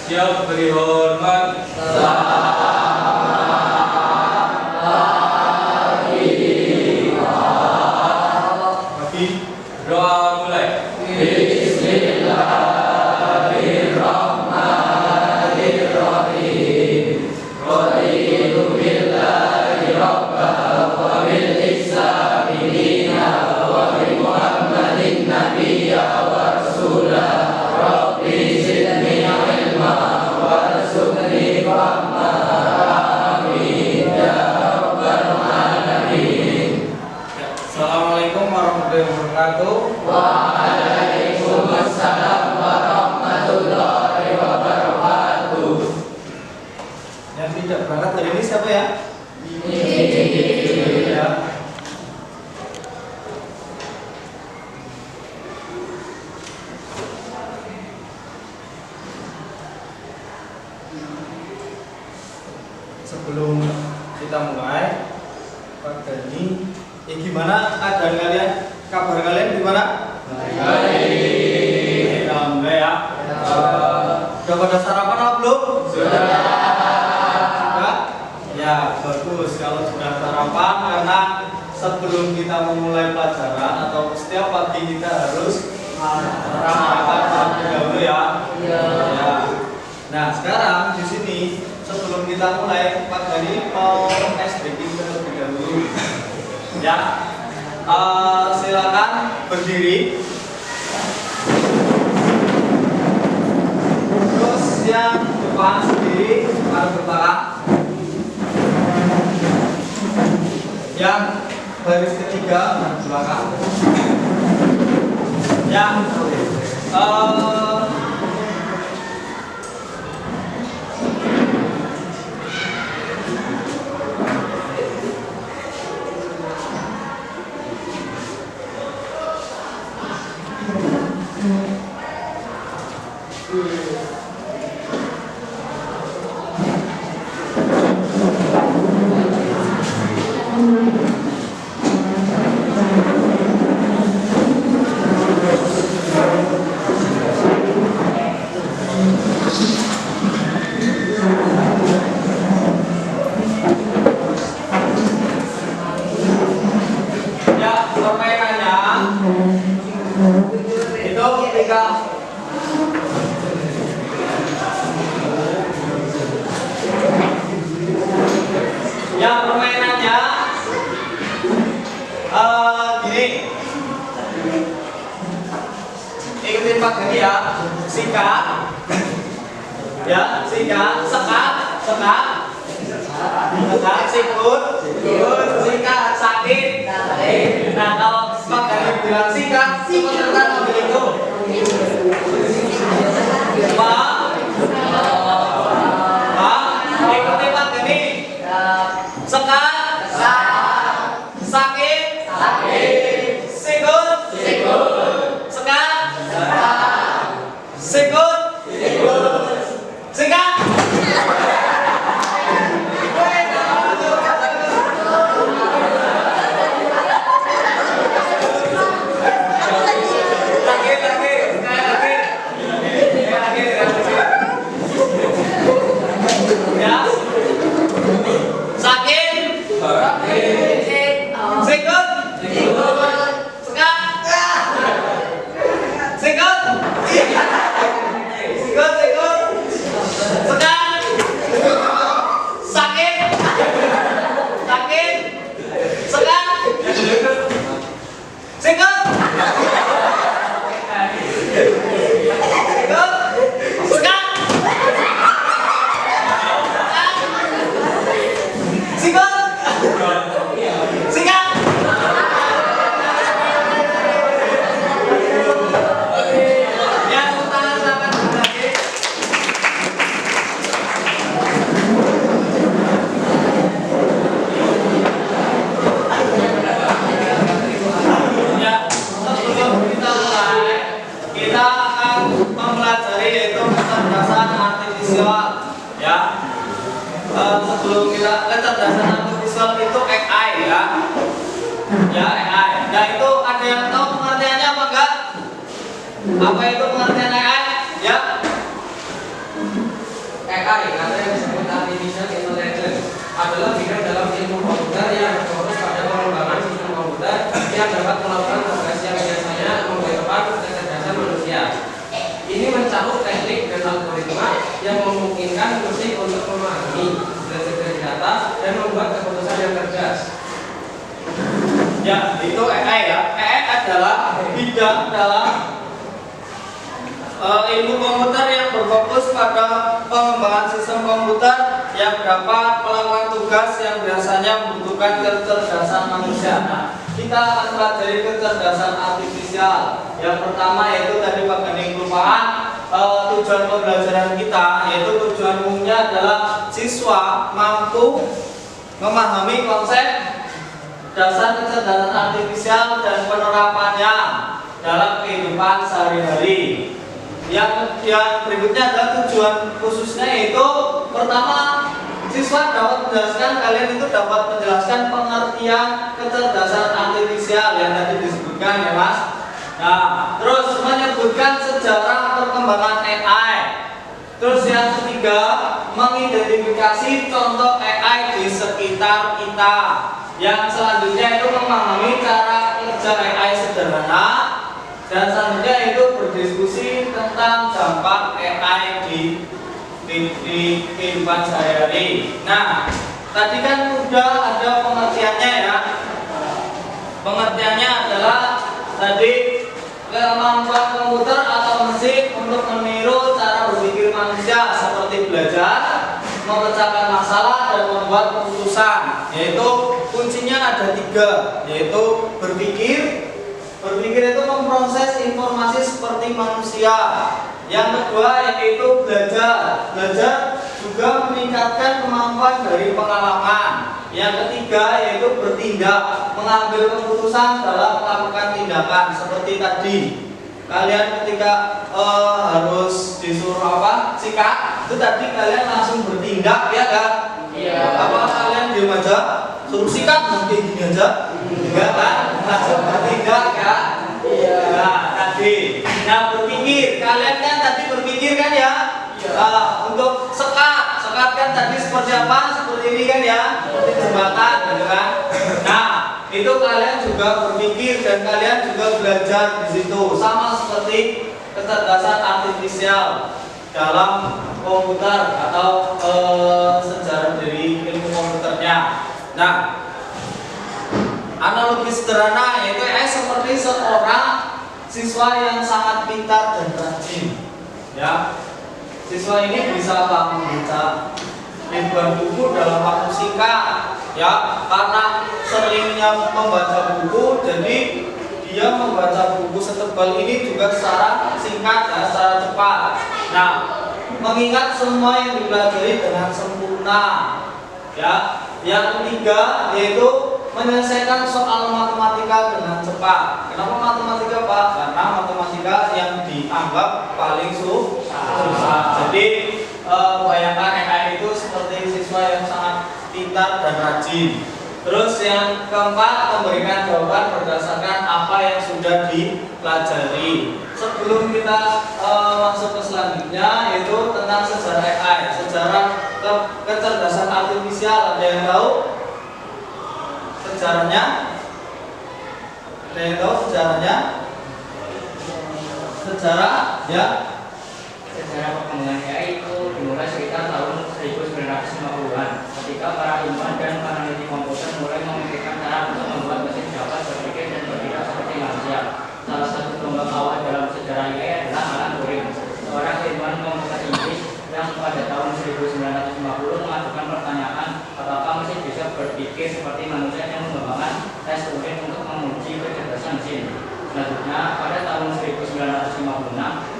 Siap beri hormat. Bagi doa mulai. Bismillahirrahmanirrahim. Raditu billahi rabban wa bil islami dinan wa bi Muhammadin nabiyya wa rasulah. Rabbi zidni ilma warzuqni fahma. Amin ya rabbal alamin. Assalamualaikum warahmatullahi wabarakatuh. Waalaikumsalam warahmatullahi wabarakatuh. Yang tidak berangkat hari ini siapa ya? Ya. Sebelum kita mulai, Pak Dani, gimana keadaan kalian? Kabar kalian gimana? Baik. Alhamdulillah ya. Sudah pada sarapan apa belum? Sudah. Ya, bagus kalau sudah sarapan, karena sebelum kita memulai pelajaran atau setiap pagi kita harus sarapan terlebih dahulu ya. Ya. Nah, sekarang di sini sebelum kita mulai, Pak Dani mau SBK terlebih dahulu. Ya, silakan berdiri. Terus yang depan sendiri harus belakang. Yang baris ketiga harus belakang. Yang permainannya gini, ikutin Pak Dani ya. Sikat, ya, sikat, sekat, sikut, sikat, sakit. Nah, kalau Pak Dani bilang sikat, cepetan ambil itu. Ikutin Pak Dani. Sekat, sakit, sikut, sekat, sikut, sikat. Ya. Sakit, sikut, sekat, sikut, sekat, sakit, sekat, sikut, sebelum kita kecerdasan artifisial itu AI ya. Ya, AI. Nah, itu ada yang tahu pengertiannya apa enggak? Apa itu pengertian AI? Ya. AI atau yang disebut Artificial Intelligence adalah bidang dalam ilmu komputer yang berfokus pada pengembangan sistem komputer yang dapat melakukan tugas yang biasanya membutuhkan kecerdasan manusia. Ini mencakup teknik dan algoritma yang memungkinkan mesin untuk memahami, belajar dari data, dan membuat keputusan yang cerdas. Ya, itu AI ya. AI adalah bidang dalam ilmu komputer yang berfokus pada pengembangan sistem komputer yang dapat melakukan tugas yang biasanya membutuhkan kecerdasan manusia. Nah, kita akan pelajari kecerdasan artifisial. Yang pertama yaitu tadi Pak Gani kelupaan tujuan pembelajaran kita, yaitu tujuan umumnya adalah siswa mampu memahami konsep dasar kecerdasan artifisial dan penerapannya dalam kehidupan sehari-hari. Yang berikutnya adalah tujuan khususnya, yaitu pertama, siswa dapat menjelaskan, kalian itu dapat menjelaskan pengertian kecerdasan artifisial yang tadi disebutkan ya Mas. Nah, terus menyebutkan sejarah perkembangan AI. Terus yang ketiga, mengidentifikasi contoh AI di sekitar kita. Yang selanjutnya itu memahami cara kerja AI sederhana. Dan selanjutnya itu berdiskusi tentang dampak AI di kehidupan sehari-hari. Nah, tadi kan udah ada pengertiannya ya. Pengertiannya adalah tadi kemampuan komputer atau mesin untuk meniru cara berpikir manusia seperti belajar, memecahkan masalah, dan membuat keputusan. Yaitu kuncinya ada 3, yaitu berpikir. Berpikir itu memproses informasi seperti manusia. Yang kedua yaitu belajar. Belajar juga meningkatkan kemampuan dari pengalaman. Yang ketiga yaitu bertindak, mengambil keputusan dalam melakukan tindakan. Seperti tadi, kalian ketika harus disuruh sikat, itu tadi kalian langsung bertindak ya kan? Iya. Apa kalian diam aja? Suruh sikat mungkin gini aja? Enggak kan? Langsung bertindak ya? Iya. Nah tadi, berpikir, kalian kan tadi berpikir kan ya? Untuk sekat kan tadi seperti apa? Seperti ini kan ya? Seperti jembatan gitu kan? Nah itu kalian juga berpikir dan kalian juga belajar di situ, sama seperti kecerdasan artifisial dalam komputer atau sejarah dari ilmu komputernya. Nah, analogi sederhana yaitu seperti seorang siswa yang sangat pintar dan rajin. Ya, siswa ini bisa membaca ribuan buku dalam waktu singkat. Ya, karena seringnya membaca buku, jadi dia membaca buku setebal ini juga secara singkat dan secara cepat. Nah, mengingat semua yang dipelajari dengan sempurna. Ya, yang ketiga yaitu menyelesaikan soal matematika dengan cepat. Kenapa matematika Pak? Karena matematika yang dianggap paling susah. Jadi bayangkan AI itu seperti siswa yang sangat pintar dan rajin. Terus yang keempat, memberikan jawaban berdasarkan apa yang sudah dipelajari. Sebelum kita masuk ke selanjutnya, yaitu tentang sejarah AI, sejarah kecerdasan artifisial. Ada yang tahu sejarahnya? Ada yang tahu sejarahnya? Sejarah ya? Sejarah perkembangan AI itu dimulai sekitar tahun 1950-an ketika para ilmuwan dan peneliti komputer mulai memikirkan cara untuk membuat mesin dapat berpikir dan bertindak seperti manusia. Salah satu gelombang awal dalam sejarah AI adalah Alan Turing, seorang ilmuwan komputer Inggris yang pada tahun 1950 mengajukan pertanyaan apakah mesin bisa berpikir seperti manusia dan mengembangkan tes Turing untuk menguji kecerdasan mesin. Selanjutnya, pada tahun 1956,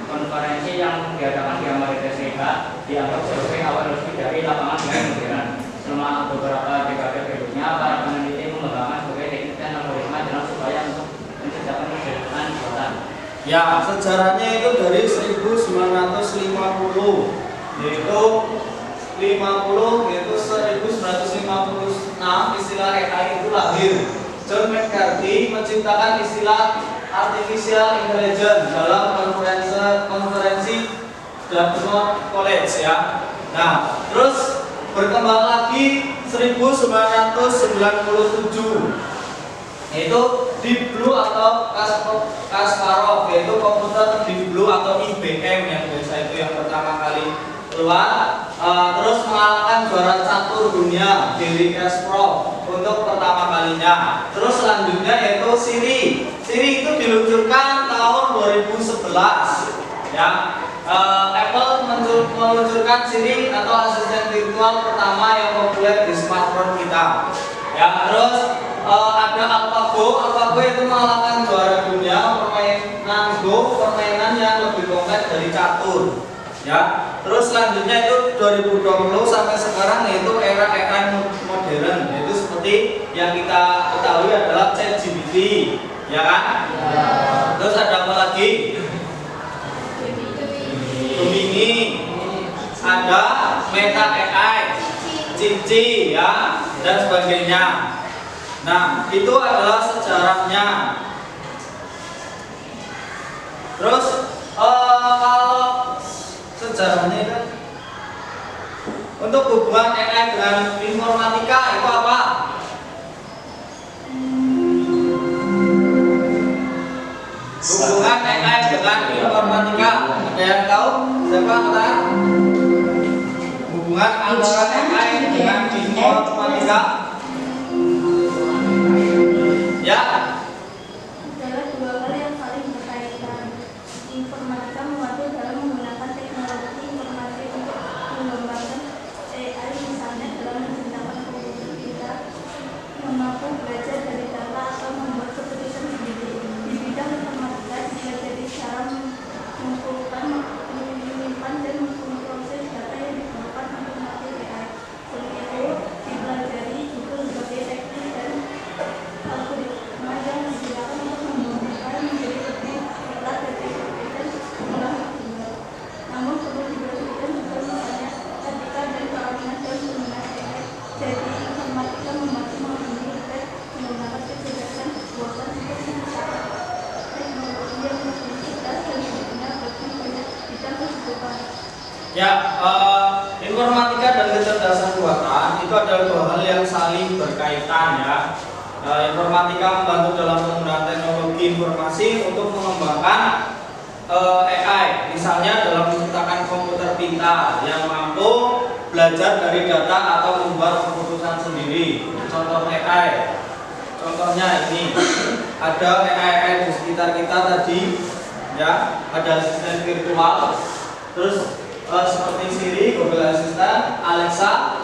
konferensi yang diadakan di Amerika Serikat dianggap sebagai awal resmi dari lapangan AI modern. Selama beberapa dekade berikutnya, para peneliti mengembangkan berbagai teknik dan algoritma dalam upaya untuk menciptakan kecerdasan buatan. Ya, sejarahnya itu dari 1950, yaitu 1956 istilah AI itu lahir. John McCarthy menciptakan istilah artificial intelligence dalam konferensi Dartmouth College ya. Nah, terus berkembang lagi 1997, yaitu Deep Blue atau Kasparov, yaitu komputer Deep Blue atau IBM yang biasa itu yang pertama kali keluar. Terus mengalahkan juara catur dunia Garry Kasparov untuk pertama kalinya. Terus selanjutnya yaitu Siri. Siri itu diluncurkan tahun 2011 ya. Apple meluncurkan Siri atau asisten virtual pertama yang populer di smartphone kita. Ya, terus ada AlphaGo. AlphaGo itu mengalahkan juara dunia permainan Go, permainan yang lebih kompleks dari catur. Ya, terus selanjutnya itu 2020 sampai sekarang yaitu era modern, yaitu seperti yang kita ketahui adalah ChatGPT, ya kan? Ya. Terus ada apa lagi? Gemini, ada Meta AI, Cici, ya, dan sebagainya. Nah, itu adalah sejarahnya. Terus kalau sejarahnya kan untuk hubungan AI dengan informatika itu apa? Hubungan AI dengan informatika, ada yang tahu? Siapa katakan? Hubungan antara AI dengan informatika? Ya. Adalah dua hal yang saling berkaitan. Informatika membantu dalam menggunakan teknologi informasi untuk mengembangkan AI, misalnya dalam menciptakan komputer pintar yang mampu belajar dari data atau membuat keputusan sendiri. Di bidang informatika juga jadi cara mengumpulkan, menyimpan dan memproses data yang diperlukan untuk melatih AI. Selain itu, dipelajari juga berbagai teknik dan algoritma yang digunakan untuk membuat menjadi lebih cepat dan efektif dan mudah dijual. Namun perlu diperhatikan juga misalnya etika dan keamanan dalam penggunaan AI. Jadi informatika membantu melindungi dan menggunakan kecerdasan buatan untuk menciptakan teknologi yang lebih cerdas dan berguna bagi banyak bidang kehidupan. Ya, informatika dan kecerdasan buatan itu adalah dua hal yang saling berkaitan ya. Informatika membantu dalam penggunaan teknologi informasi untuk mengembangkan AI, misalnya dalam menciptakan komputer pintar yang mampu belajar dari data atau membuat keputusan sendiri. Contoh AI, contohnya ini ada AI di sekitar kita tadi, ya, ada asisten virtual, terus seperti Siri, Google Assistant, Alexa,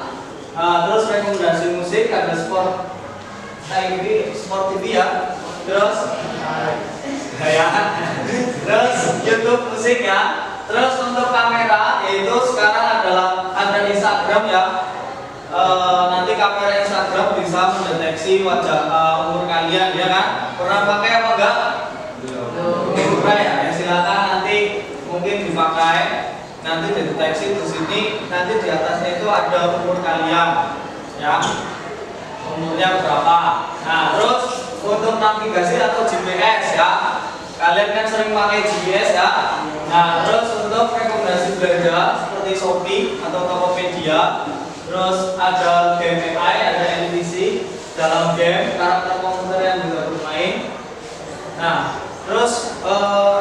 terus rekomendasi musik, ada Sport TV ya, terus terus YouTube musik ya, terus untuk kamera yaitu sekarang adalah ada Instagram ya. Nanti kamera Instagram bisa mendeteksi wajah umur kalian ya kan? Pernah pakai apa enggak? Belum. Ya, silakan nanti mungkin dipakai. Nanti dideteksi di sini, nanti di atasnya itu ada umur kalian ya. Umurnya berapa. Nah, terus untuk navigasi atau GPS ya, kalian kan sering pakai GPS ya. Nah, terus untuk rekomendasi belanja seperti Shopee atau Tokopedia, terus ada game AI, ada NPC dalam game, karakter komputer yang bisa bermain. Nah, terus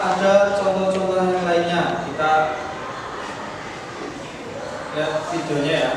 ada contoh-contoh yang lainnya, kita lihat videonya ya.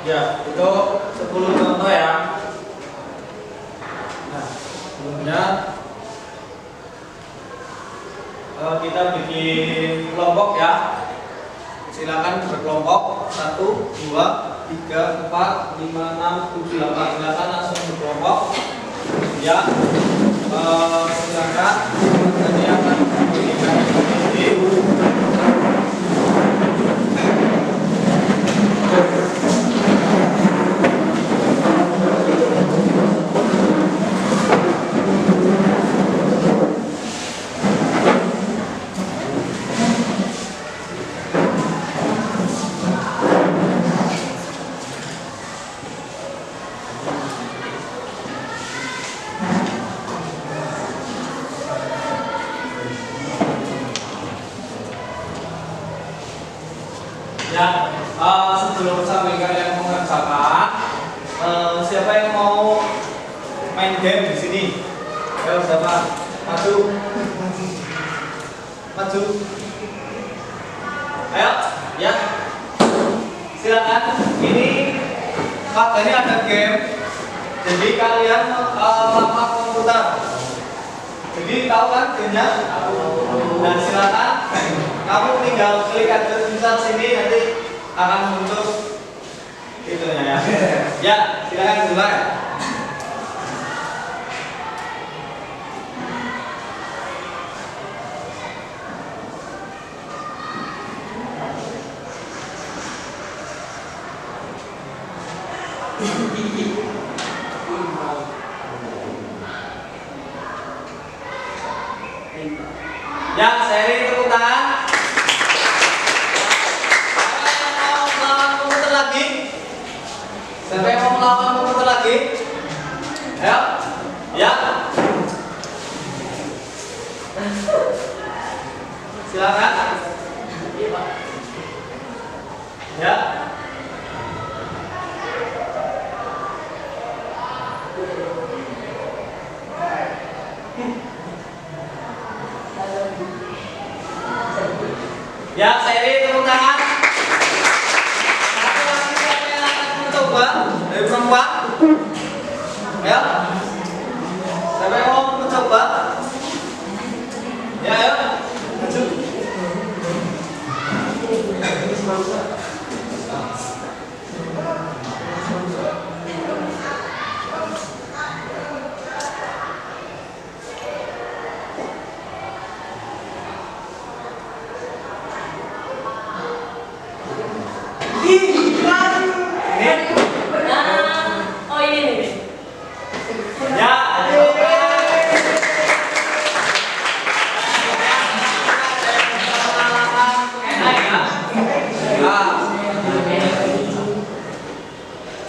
Ya, itu 10 contoh ya. Nah, sebelumnya kita bikin kelompok ya. Silakan berkelompok 1, 2, 3, 4, 5, 6, 7, 8. Silakan langsung berkelompok. Ya, silakan. Tadi akan memberikan ide. Ya, sebelum sampai kalian mengerjakan, siapa yang mau main game di sini? Ayo siapa? Maju, maju. Ayo, ya. Silakan. Ini ini ada game. Jadi kalian melakukan komputer. Jadi tahu kan gamenya? Dan silakan. Kamu tinggal klik aja misal sini nanti akan muncul itunya ya. Ya, silakan mulai. Ya, seri tepuk tangan. Siapa yang mau melawan komputer lagi? Ayo, ya. Silakan. Ya. Ya, seri tepuk tangan. Dari perempuan, ya. Siapa yang mau mencoba? Ya, ayo. Maju.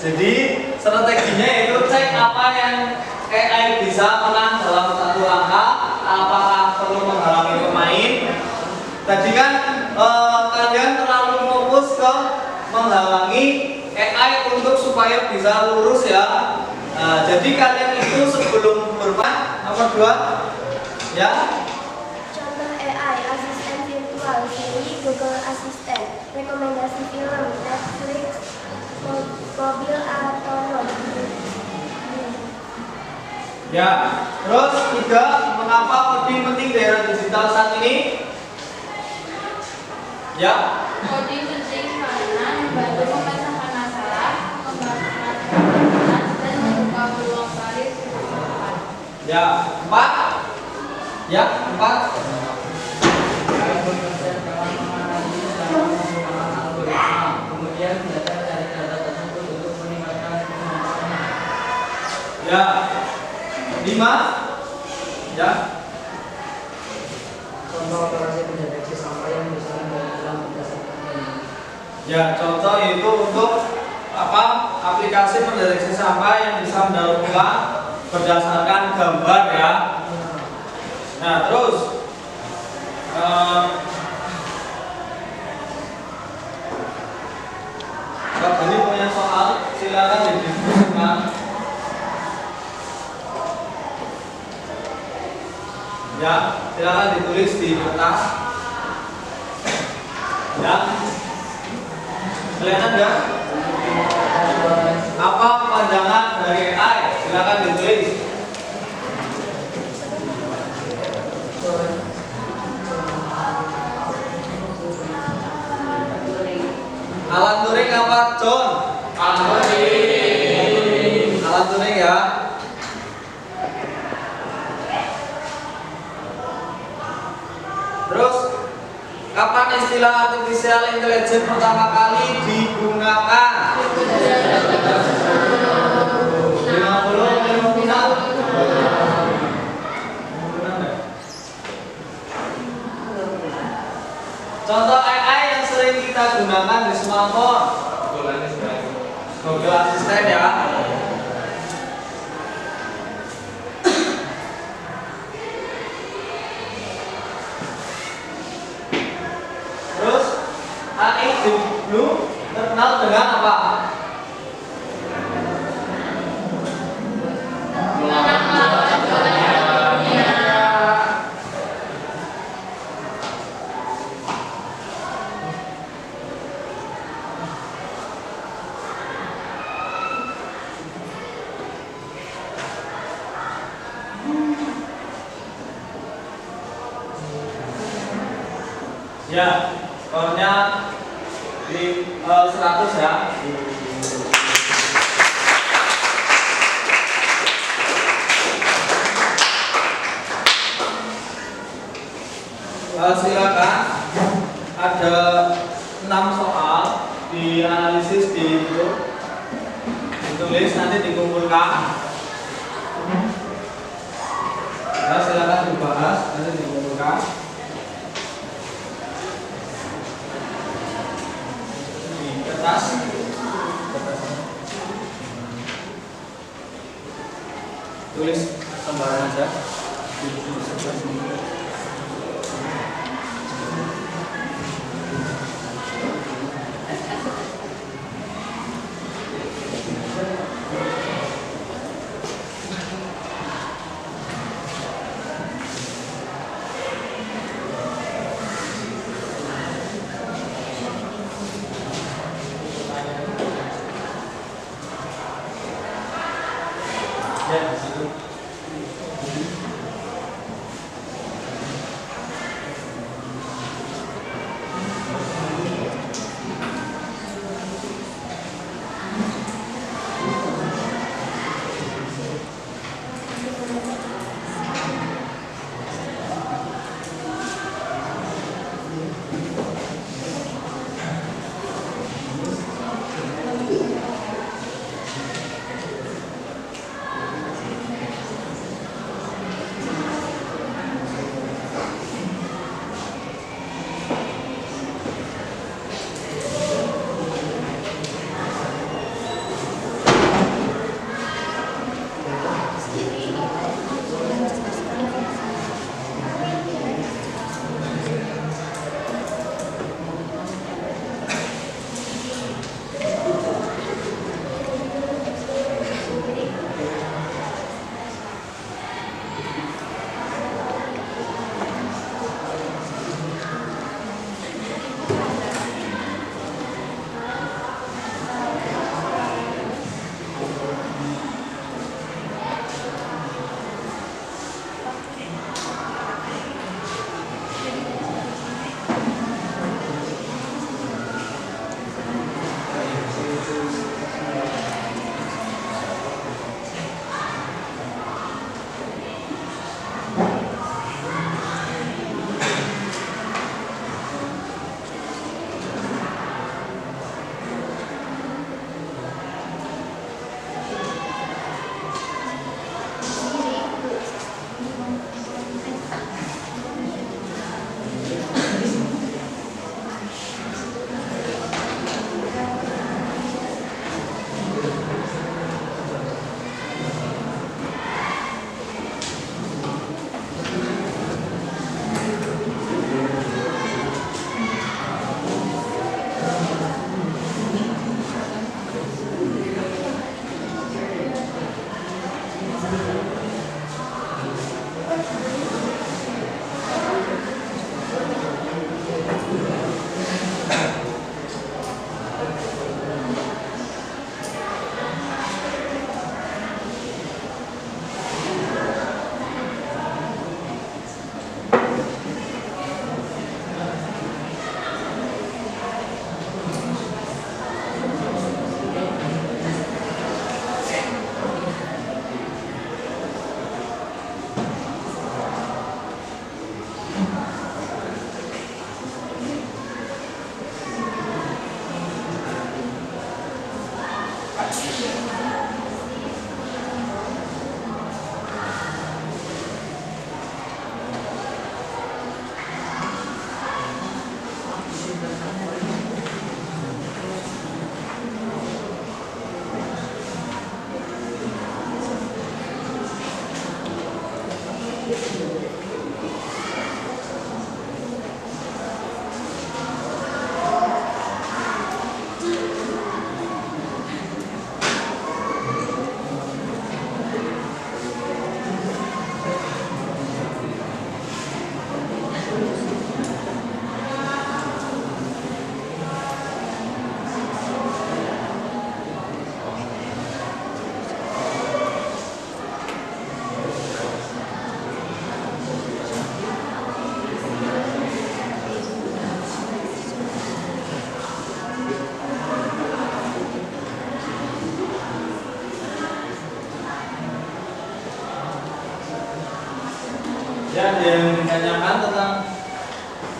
Jadi strateginya itu cek apa yang AI bisa menang dalam satu angka, apakah perlu menghalangi pemain. Tadi kan kalian terlalu fokus ke menghalangi AI untuk supaya bisa lurus ya. Jadi kalian itu sebelum bermain nomor 2 ya. Contoh AI, asisten virtual, Siri, Google Assistant, rekomendasi film, Netflix, mobil otonom. Ya, terus 3, mengapa coding penting di era digital saat ini? Ya. Coding penting karena membantu memecahkan masalah, membangun keterampilan, dan membuka peluang karir ke depan. Ya, 4. Ya, 4. Kemudian belajar dari data tersebut untuk meningkatkan kemampuannya. Ya. 5. Ya. Contoh operasi pendeteksi sampah yang bisa dilakukan berdasarkan ini. Ya, contoh itu untuk aplikasi pendeteksi sampah yang bisa mendaur ulang berdasarkan gambar ya. Nah, terus Kak Bani punya soal, silakan didiskusikan. Ya, silakan ditulis di kertas. Ya, kelihatan nggak? Alan Turing apa, John? Alan Turing. Alan Turing ya. Terus kapan istilah artificial intelligence pertama kali digunakan? 50. Contoh AI yang sering kita gunakan di smartphone. Google Assistant ya. Terus AI dulu terkenal dengan apa? Ya, skornya di 100 ya. Silakan, ada 6 soal dianalisis di itu, ditulis nanti dikumpulkan. Ya, silakan dibahas nanti dikumpulkan. Kertas. Tulis sembarangan aja. Ya, di situ. ditanyakan tentang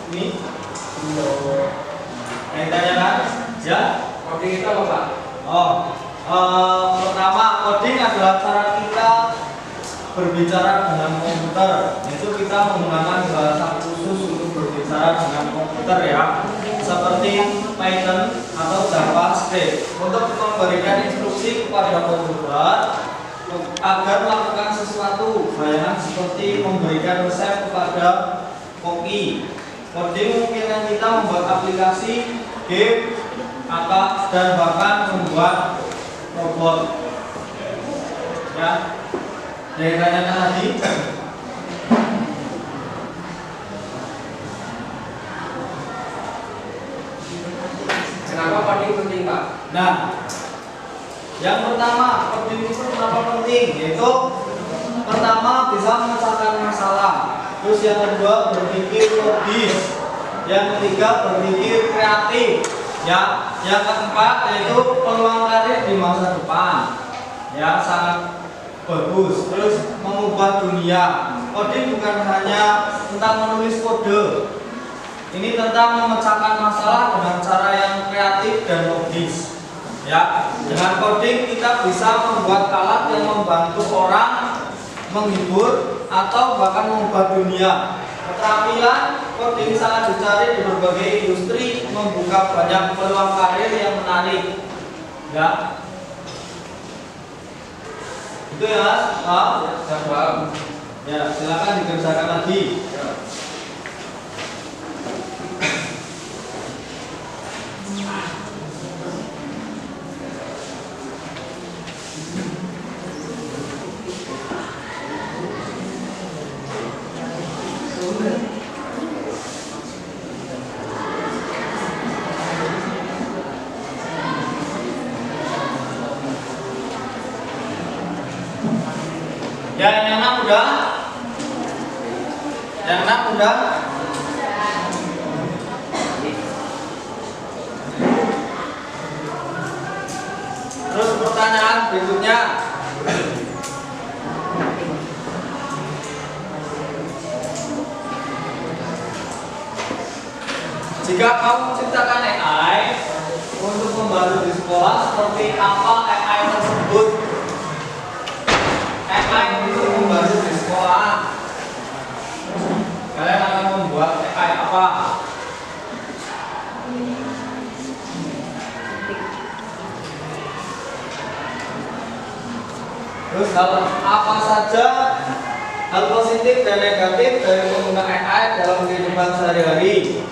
ini? Yang ditanyakan? Ya? Coding itu apa, Pak? Pertama, coding adalah cara kita berbicara dengan komputer. Itu kita menggunakan bahasa khusus untuk berbicara dengan komputer ya, seperti Python atau JavaScript untuk memberikan instruksi kepada komputer agar melakukan sesuatu. Bayangan seperti memberikan resep kepada koki. Coding memungkinkan kita membuat aplikasi, game, dan bahkan membuat robot. Ya, yang ditanyakan tadi. Kenapa coding penting, Pak? Nah, yang pertama, coding itu kenapa penting? Yaitu pertama bisa memecahkan masalah. Terus yang kedua berpikir logis. Yang ketiga berpikir kreatif. Ya, yang keempat yaitu peluang karir di masa depan. Ya, sangat bagus. Terus mengubah dunia. Coding bukan hanya tentang menulis kode. Ini tentang memecahkan masalah dengan cara yang kreatif dan logis. Ya, dengan coding kita bisa membuat alat yang membantu orang, menghibur, atau bahkan mengubah dunia. Keterampilan coding sangat dicari di berbagai industri, membuka banyak peluang karir yang menarik. Ya, itu ya, Mas. Ya, silakan dikerjakan lagi. Ya, yang enam udah? Yang enam udah? Terus pertanyaan berikutnya. Jika kamu menciptakan AI untuk membantu di sekolah, seperti apa AI tersebut? AI untuk membantu di sekolah. Kalian akan membuat AI apa? Terus hal apa saja hal positif dan negatif dari penggunaan AI dalam kehidupan sehari-hari?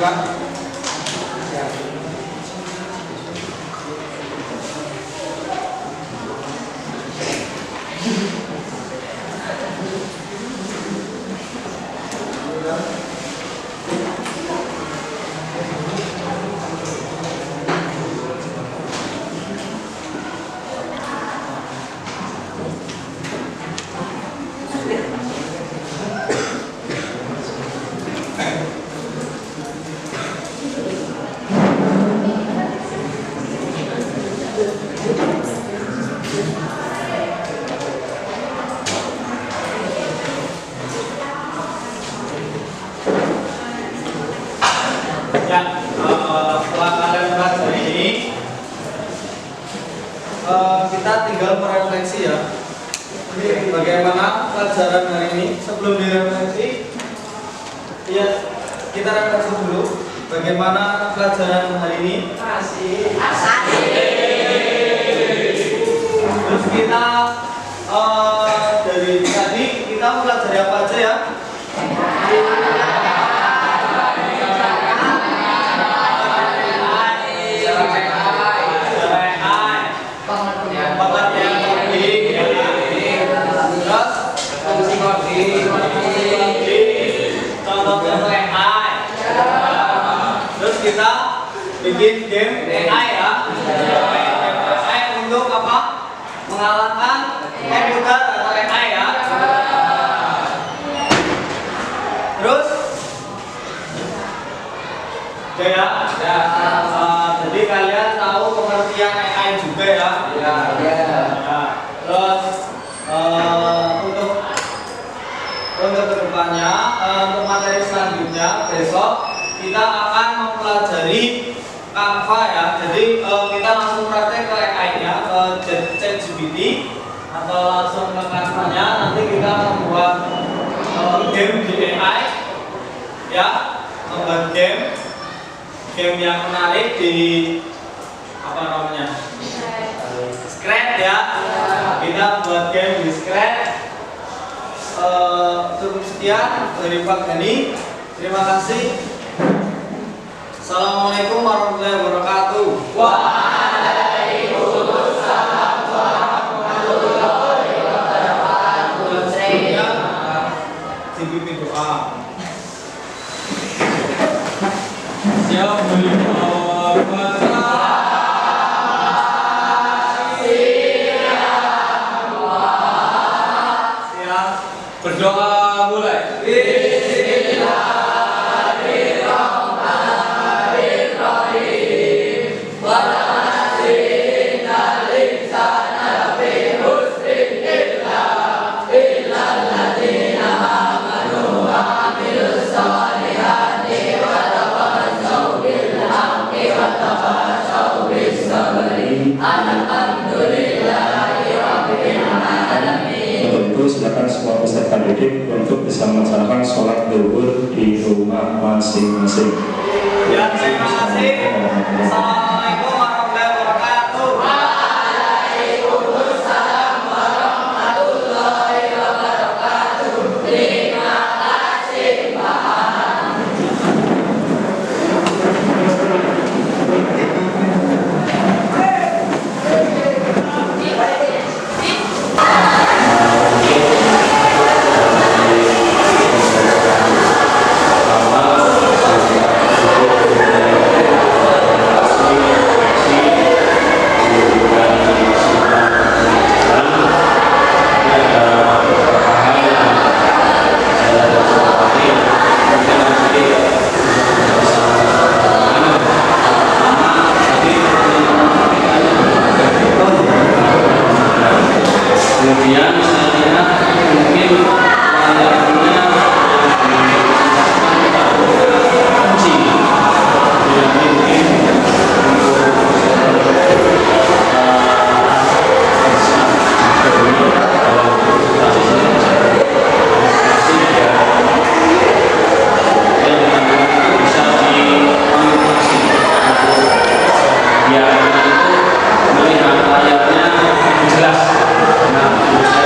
dibuka. Setelah kalian pelajari ini, kita tinggal merefleksi ya. Bagaimana pelajaran hari ini? Sebelum direfleksi, ya kita refleksi dulu. Bagaimana pelajaran hari ini? Asik. Terus kita dari tadi kita pelajari apa aja ya? Terus kita bikin game AI ya. AI untuk apa? Mengalahkan komputer atau AI ya. Terus oke ya. Jadi kalian tahu pengertian AI juga ya. Terus untuk kedepannya, untuk materi selanjutnya besok kita akan mempelajari Canva ya. Jadi kita langsung praktek ke AI-nya, ke ChatGPT atau langsung ke Canva-nya. Nanti kita membuat game di AI ya, membuat game yang menarik di apa namanya? Scratch ya. Kita buat game di Scratch. Cukup sekian dari Pak Gani. Terima kasih. Assalamualaikum warahmatullahi wabarakatuh. Waalaikumsalam warahmatullahi wabarakatuh. Dipimpin doa. Siap berdoa mulai. Silakan semua peserta didik untuk bisa melaksanakan sholat zuhur di rumah masing-masing. Ya, terima kasih. Assalamualaikum warahmatullahi wabarakatuh. Waalaikumsalam warahmatullahi wabarakatuh. Terima kasih, Pak. Kemudian saya mungkin pelajarannya kunci yang mungkin bisa dimanipulasi biar itu melihat layarnya jelas. Nah, saya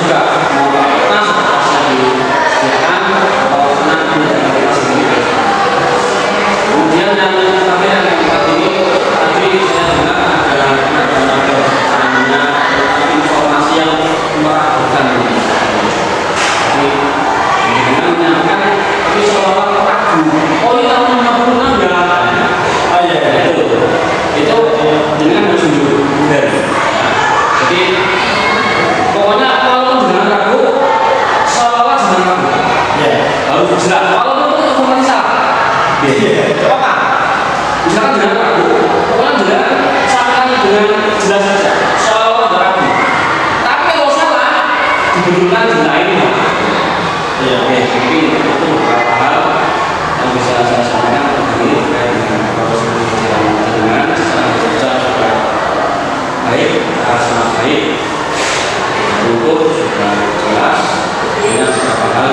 juga mau tas disediakan atau senang dengan kita sendiri. Kemudian yang terakhir yang keempat ini tadi saya dengar ada informasi yang meragukan ini. Jadi dengan menyampaikan tapi seolah-olah ragu. Oh ini tahun 56 ya? Oh iya itu dengan berjujur. Jadi pokoknya kalau dengan ragu seolah-olah jangan ragu. Harus jelas. Walaupun itu informasi salah. Apa? Misalkan dengan ragu, pokoknya dengan sampaikan dengan jelas saja. Seolah-olah ada ragu. Tapi kalau salah diberikan di lain. Mungkin itu beberapa hal yang bisa saya sampaikan ini terkait dengan proses penelitian dengan secara bekerja juga baik, sangat baik, untuk sudah jelas. Ini beberapa hal